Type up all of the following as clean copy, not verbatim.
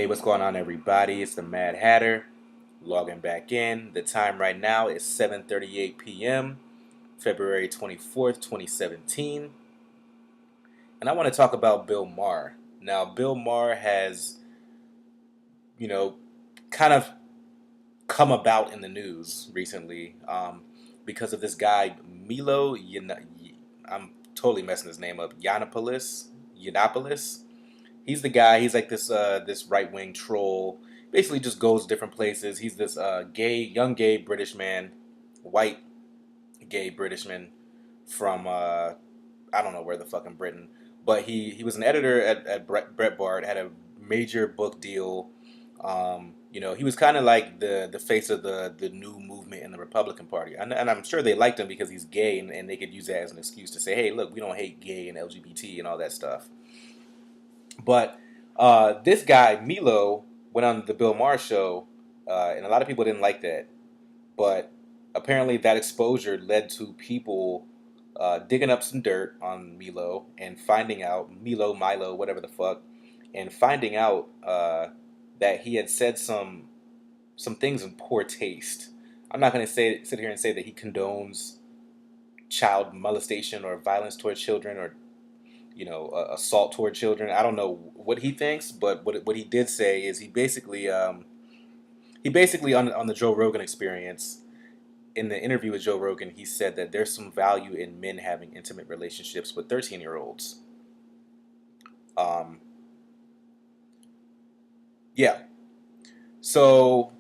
Hey, what's going on, everybody? It's the Mad Hatter logging back in. The time right now is 7:38 p.m., February 24th, 2017. And I want to talk about Bill Maher. Now, Bill Maher has, you know, kind of come about in the news recently because of this guy, I'm totally messing his name up, Yiannopoulos. He's the guy. He's like this right wing troll. Basically, just goes different places. He's this young gay British man, white gay British man from I don't know where the fucking Britain, but he was an editor at Breitbart. Had a major book deal. He was kind of like the face of the new movement in the Republican Party, and I'm sure they liked him because he's gay, and they could use that as an excuse to say, hey, look, we don't hate gay and LGBT and all that stuff. But this guy, Milo, went on the Bill Maher show, and a lot of people didn't like that. But apparently, that exposure led to people digging up some dirt on Milo and finding out, Milo, whatever the fuck, and finding out that he had said some things in poor taste. I'm not going to sit here and say that he condones child molestation or violence towards children or assault toward children. I don't know what he thinks, but what he did say is he basically on the Joe Rogan Experience, in the interview with Joe Rogan, he said that there's some value in men having intimate relationships with 13-year-olds. Um, yeah, so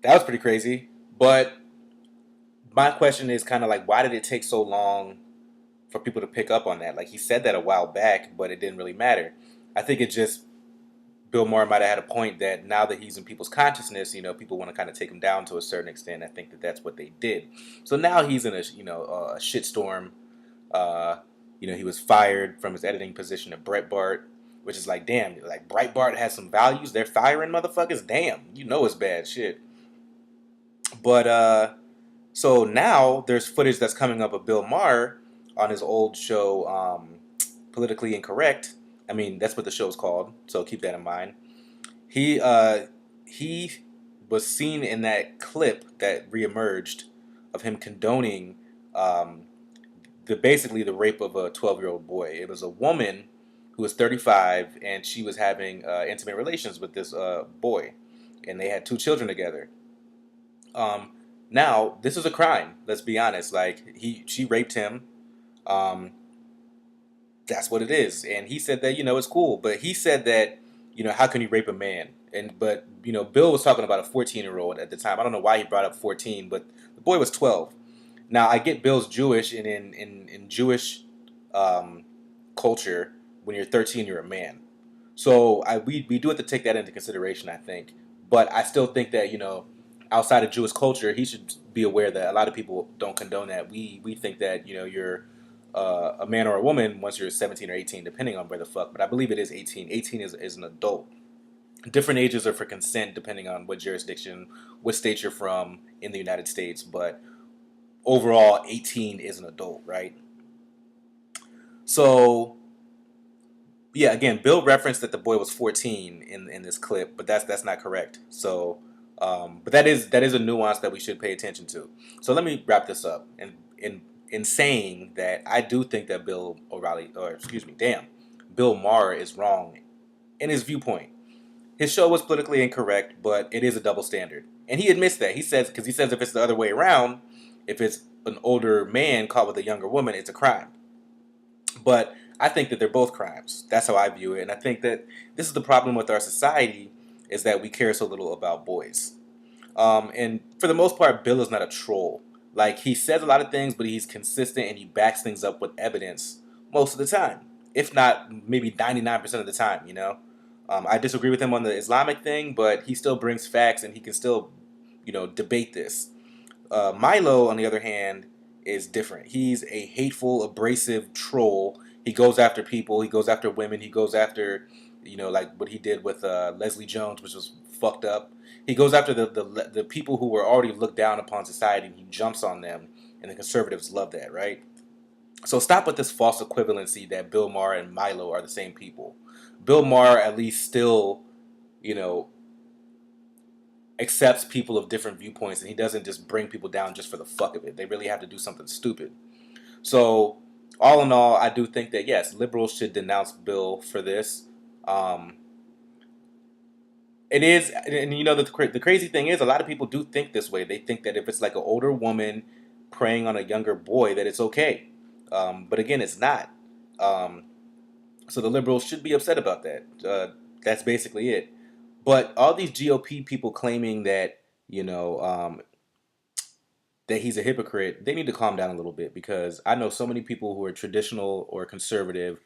that was pretty crazy. But my question is kind of like, why did it take so long for people to pick up on that? Like, he said that a while back, but it didn't really matter. I think it just Bill Maher might have had a point that now that he's in people's consciousness, people want to kind of take him down to a certain extent. I think that that's what they did. So now he's in a shitstorm. Uh, he was fired from his editing position at Breitbart, which is like, damn, like Breitbart has some values. They're firing motherfuckers. Damn, it's bad shit. But so now there's footage that's coming up of Bill Maher on his old show, Politically Incorrect. I mean, that's what the show's called, so keep that in mind. He was seen in that clip that reemerged of him condoning basically the rape of a 12-year-old boy. It was a woman who was 35, and she was having intimate relations with this boy, and they had two children together. Um, Now this is a crime. Let's be honest. Like she raped him. Um, that's what it is. And he said that it's cool, but he said that how can you rape a man? But Bill was talking about a 14-year-old at the time. I don't know why he brought up 14, but the boy was 12. Now I get Bill's Jewish, and in Jewish um, culture, when you're 13, you're a man. So we do have to take that into consideration, I think. But I still think that outside of Jewish culture, he should be aware that a lot of people don't condone that. We think that you're a man or a woman once you're 17 or 18, depending on where the fuck. But I believe it is 18. 18 is an adult. Different ages are for consent depending on what jurisdiction, what state you're from in the United States. But overall, 18 is an adult, right? So yeah, again, Bill referenced that the boy was 14 in this clip, but that's not correct. So, but that is a nuance that we should pay attention to. So let me wrap this up, and in saying that I do think that Bill Maher is wrong in his viewpoint. His show was politically incorrect, but it is a double standard, and he admits that. He says if it's the other way around, if it's an older man caught with a younger woman, it's a crime. But I think that they're both crimes. That's how I view it. And I think that this is the problem with our society, is that we care so little about boys. And for the most part, Bill is not a troll. Like, he says a lot of things, but he's consistent and he backs things up with evidence most of the time. If not, maybe 99% of the time. I disagree with him on the Islamic thing, but he still brings facts and he can still, debate this. Milo, on the other hand, is different. He's a hateful, abrasive troll. He goes after people. He goes after women. He goes after, like what he did with Leslie Jones, which was fucked up. He goes after the people who were already looked down upon society, and he jumps on them. And the conservatives love that, right? So stop with this false equivalency that Bill Maher and Milo are the same people. Bill Maher at least still you know, accepts people of different viewpoints, and he doesn't just bring people down just for the fuck of it. They really have to do something stupid. So, all in all, I do think that yes, liberals should denounce Bill for this. Um, it is, and you know, the crazy thing is, a lot of people do think this way. They think that if it's like an older woman preying on a younger boy, that it's okay. But again, it's not. Um, so the liberals should be upset about that. That's basically it. But all these GOP people claiming that that he's a hypocrite, they need to calm down a little bit because I know so many people who are traditional or conservative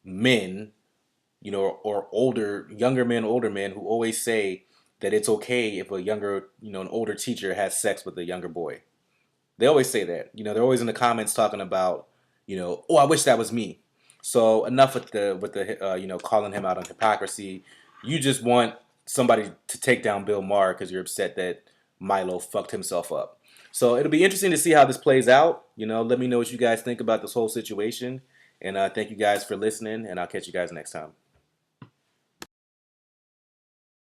men, or younger men, older men who always say that it's okay if a younger, an older teacher has sex with a younger boy. They always say that. They're always in the comments talking about, oh, I wish that was me. So enough with the calling him out on hypocrisy. You just want somebody to take down Bill Maher because you're upset that Milo fucked himself up. So it'll be interesting to see how this plays out. Let me know what you guys think about this whole situation. And thank you guys for listening, and I'll catch you guys next time.